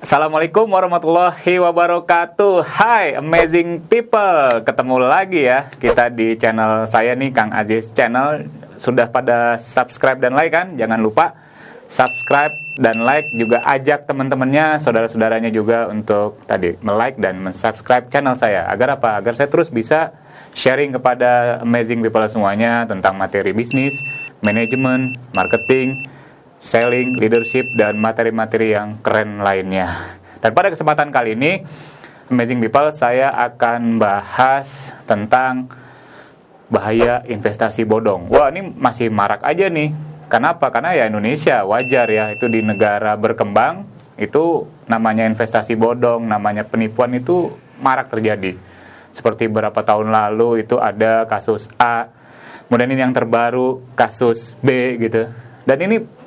Assalamualaikum warahmatullahi wabarakatuh. Hai amazing people, ketemu lagi ya kita di channel saya nih, Kang Aziz Channel. Sudah pada subscribe dan like kan? Jangan lupa subscribe dan like, juga ajak teman-temannya, saudara-saudaranya juga untuk tadi like dan subscribe channel saya. Agar apa? Agar saya terus bisa sharing kepada amazing people semuanya tentang materi bisnis, manajemen, marketing, selling, leadership, dan materi-materi yang keren lainnya. Dan pada kesempatan kali ini, amazing people, saya akan bahas tentang bahaya investasi bodong. Wah, ini masih marak aja nih. Kenapa? Karena ya Indonesia, wajar ya, itu di negara berkembang, itu namanya investasi bodong, namanya penipuan itu marak terjadi. Seperti beberapa tahun lalu itu ada kasus A, kemudian ini yang terbaru kasus B gitu. Dan ini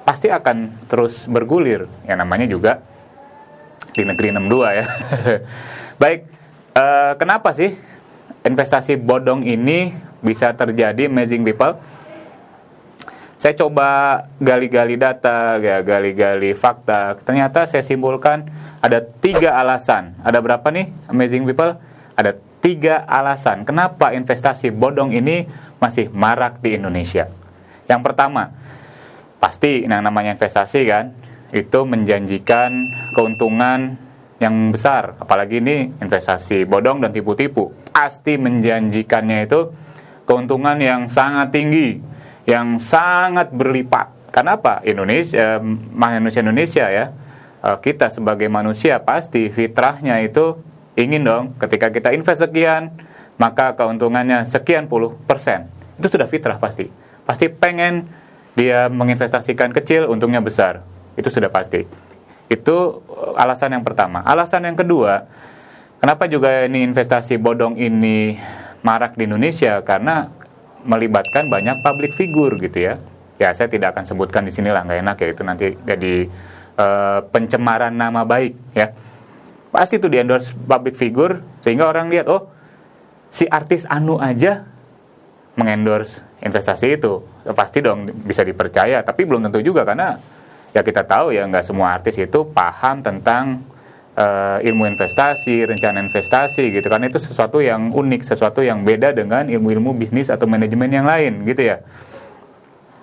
pasti akan terus bergulir, ya namanya juga di negeri 62 ya. Baik, kenapa sih investasi bodong ini bisa terjadi, amazing people? Saya coba gali-gali data, ya, gali-gali fakta. Ternyata saya simpulkan ada 3 alasan. Ada berapa nih, amazing people? Ada 3 alasan kenapa investasi bodong ini masih marak di Indonesia. Yang pertama, pasti yang namanya investasi kan, itu menjanjikan keuntungan yang besar. Apalagi ini investasi bodong dan tipu-tipu. Pasti menjanjikannya itu keuntungan yang sangat tinggi, yang sangat berlipat. Karena apa? Indonesia ya, kita sebagai manusia pasti fitrahnya itu ingin dong, ketika kita invest sekian, maka keuntungannya sekian puluh persen. Itu sudah fitrah pasti. Pasti pengen dia menginvestasikan kecil, untungnya besar. Itu sudah pasti. Itu alasan yang pertama. Alasan yang kedua, kenapa juga ini investasi bodong ini marak di Indonesia? Karena melibatkan banyak public figure gitu ya. Ya, saya tidak akan sebutkan di sini lah, nggak enak ya, itu nanti jadi pencemaran nama baik ya. Pasti itu di endorse public figure, sehingga orang lihat, oh, si artis Anu aja mengendorse investasi itu, pasti dong bisa dipercaya. Tapi belum tentu juga, karena ya kita tahu ya, nggak semua artis itu paham tentang ilmu investasi, rencana investasi gitu. Karena itu sesuatu yang unik, sesuatu yang beda dengan ilmu-ilmu bisnis atau manajemen yang lain gitu ya.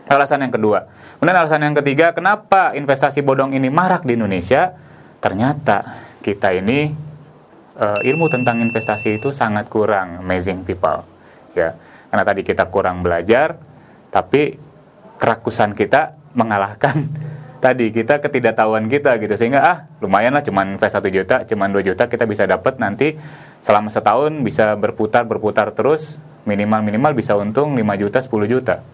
Alasan yang kedua. Kemudian alasan yang ketiga, kenapa investasi bodong ini marak di Indonesia? Ternyata kita ini ilmu tentang investasi itu sangat kurang, amazing people ya. Karena tadi kita kurang belajar, tapi kerakusan kita mengalahkan tadi kita ketidaktahuan kita gitu. Sehingga lumayan lah, cuman invest 1 juta, cuman 2 juta kita bisa dapat nanti selama setahun, bisa berputar terus, minimal bisa untung 5 juta, 10 juta.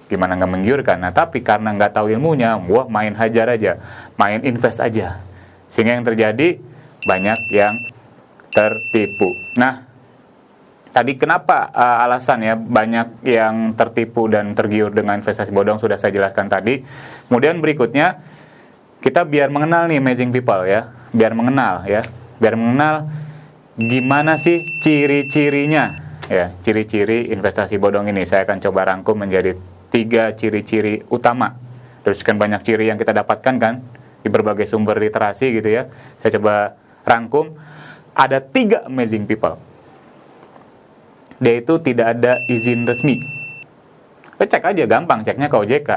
Gimana nggak menggiurkan? Nah, tapi karena nggak tahu ilmunya, wah, main hajar aja, main invest aja. Sehingga yang terjadi banyak yang tertipu. Nah, tadi kenapa alasan ya banyak yang tertipu dan tergiur dengan investasi bodong sudah saya jelaskan tadi. Kemudian berikutnya kita biar mengenal nih, amazing people ya, biar mengenal gimana sih ciri-cirinya ya, ciri-ciri investasi bodong ini. Saya akan coba rangkum menjadi 3 ciri-ciri utama. Terus kan banyak ciri yang kita dapatkan kan di berbagai sumber literasi gitu ya. Saya coba rangkum, ada 3 amazing people. Dia itu tidak ada izin resmi. Cek aja, gampang, ceknya ke OJK.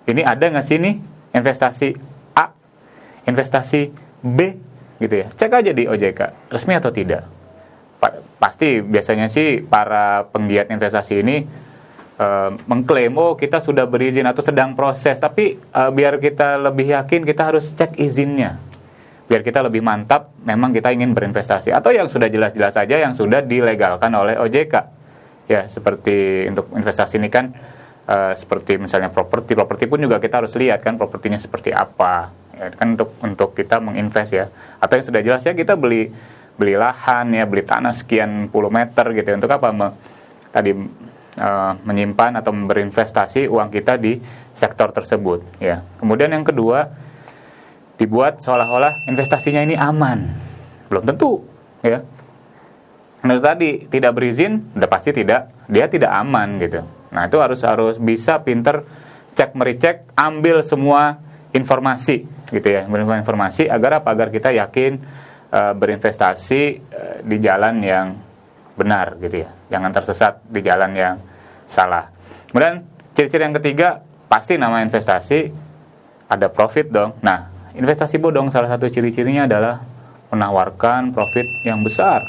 Ini ada nggak sih nih investasi A, investasi B gitu ya. Cek aja di OJK, resmi atau tidak. Pasti biasanya sih para penggiat investasi ini mengklaim, oh, kita sudah berizin atau sedang proses. Tapi biar kita lebih yakin, kita harus cek izinnya. Biar kita lebih mantap, memang kita ingin berinvestasi. Atau yang sudah jelas-jelas saja, yang sudah dilegalkan oleh OJK. Ya, seperti untuk investasi ini kan, seperti misalnya properti pun juga kita harus lihat kan, propertinya seperti apa. Ya, kan untuk kita menginvest ya. Atau yang sudah jelas ya, kita beli lahan ya, beli tanah sekian puluh meter gitu. Untuk apa? Menyimpan atau berinvestasi uang kita di sektor tersebut. Ya. Kemudian yang kedua, dibuat seolah-olah investasinya ini aman. Belum tentu ya. Nah, tadi tidak berizin, udah pasti dia tidak aman gitu. Nah, itu harus bisa pinter cek mericek, ambil semua informasi gitu ya, memberikan informasi agar apa? Agar kita yakin berinvestasi di jalan yang benar gitu ya, jangan tersesat di jalan yang salah. Kemudian ciri-ciri yang ketiga, pasti nama investasi ada profit dong. Nah, investasi bodong salah satu ciri-cirinya adalah menawarkan profit yang besar.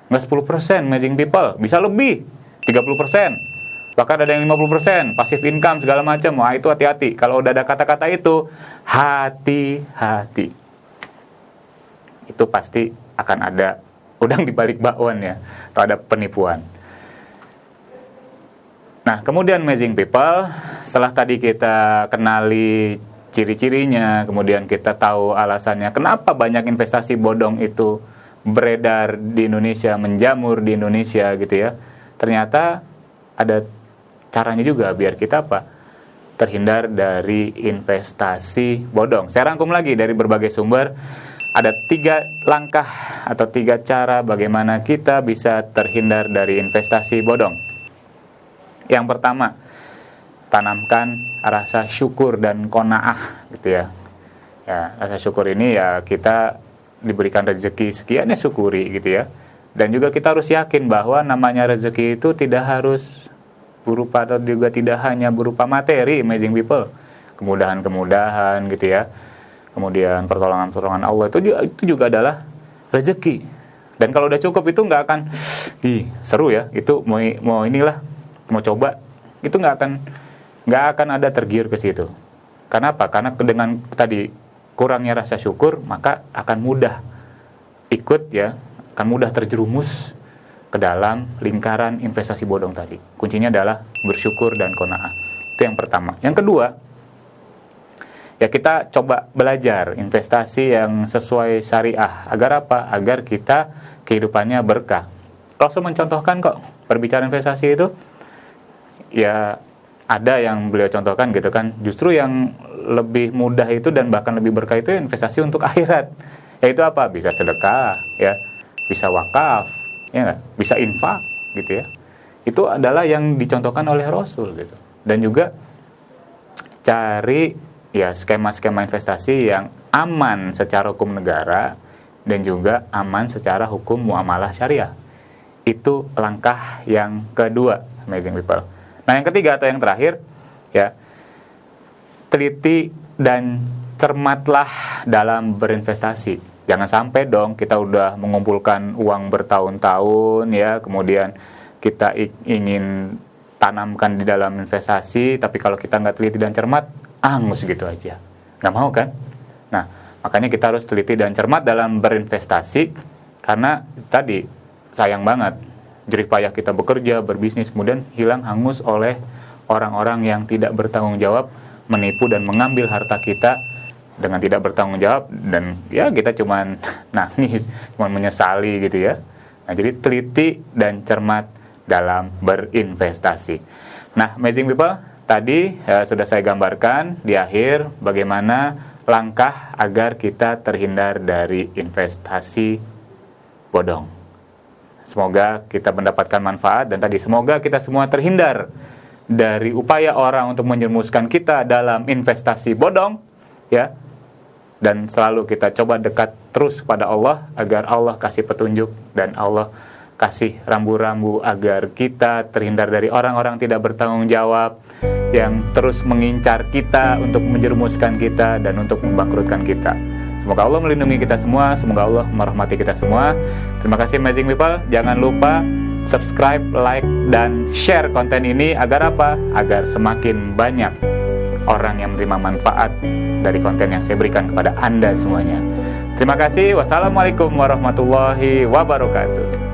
Nggak 10%, amazing people, bisa lebih, 30%. Bahkan ada yang 50%, passive income segala macam. Wah, itu hati-hati. Kalau udah ada kata-kata itu, hati-hati. Itu pasti akan ada udang di balik bakwan ya, atau ada penipuan. Nah, kemudian amazing people, setelah tadi kita kenali ciri-cirinya, kemudian kita tahu alasannya kenapa banyak investasi bodong itu beredar di Indonesia, menjamur di Indonesia gitu ya. Ternyata ada caranya juga biar kita apa? Terhindar dari investasi bodong. Saya rangkum lagi dari berbagai sumber. Ada 3 langkah atau 3 cara bagaimana kita bisa terhindar dari investasi bodong. Yang pertama, tanamkan rasa syukur dan qanaah gitu ya. Ya, rasa syukur ini ya kita diberikan rezeki sekian ya syukuri gitu ya. Dan juga kita harus yakin bahwa namanya rezeki itu tidak harus berupa atau juga tidak hanya berupa materi, amazing people. Kemudahan-kemudahan gitu ya. Kemudian pertolongan-pertolongan Allah itu juga adalah rezeki. Dan kalau udah cukup itu nggak akan, seru ya, itu mau inilah, mau coba, itu nggak akan ada tergiur ke situ. Karena apa? Karena dengan tadi kurangnya rasa syukur, maka akan mudah ikut ya, akan mudah terjerumus ke dalam lingkaran investasi bodong tadi. Kuncinya adalah bersyukur dan qanaah. Itu yang pertama. Yang kedua, ya kita coba belajar investasi yang sesuai syariah. Agar apa? Agar kita kehidupannya berkah. Rasul mencontohkan kok, berbicara investasi itu, ya ada yang beliau contohkan gitu kan, justru yang lebih mudah itu dan bahkan lebih berkah itu investasi untuk akhirat. Yaitu apa? Bisa sedekah, ya, bisa wakaf, ya nggak? Bisa infak, gitu ya. Itu adalah yang dicontohkan oleh Rasul gitu. Dan juga cari ya skema-skema investasi yang aman secara hukum negara dan juga aman secara hukum muamalah syariah. Itu langkah yang kedua, amazing people. Nah, yang ketiga atau yang terakhir, ya, teliti dan cermatlah dalam berinvestasi. Jangan sampai dong kita udah mengumpulkan uang bertahun-tahun, ya, kemudian kita ingin tanamkan di dalam investasi, tapi kalau kita nggak teliti dan cermat, angus gitu aja. Nggak mau kan? Nah, makanya kita harus teliti dan cermat dalam berinvestasi, karena tadi sayang banget jerih payah kita bekerja, berbisnis, kemudian hilang hangus oleh orang-orang yang tidak bertanggung jawab, menipu dan mengambil harta kita dengan tidak bertanggung jawab, dan ya kita cuman nangis, cuman menyesali gitu ya. Nah, jadi teliti dan cermat dalam berinvestasi. Nah, amazing people, tadi sudah saya gambarkan di akhir bagaimana langkah agar kita terhindar dari investasi bodong. Semoga kita mendapatkan manfaat, dan tadi semoga kita semua terhindar dari upaya orang untuk menjerumuskan kita dalam investasi bodong, ya. Dan selalu kita coba dekat terus kepada Allah agar Allah kasih petunjuk dan Allah kasih rambu-rambu agar kita terhindar dari orang-orang tidak bertanggung jawab yang terus mengincar kita untuk menjerumuskan kita dan untuk membangkrutkan kita. Semoga Allah melindungi kita semua, semoga Allah merahmati kita semua. Terima kasih amazing people. Jangan lupa subscribe, like, dan share konten ini agar apa? Agar semakin banyak orang yang menerima manfaat dari konten yang saya berikan kepada Anda semuanya. Terima kasih. Wassalamualaikum warahmatullahi wabarakatuh.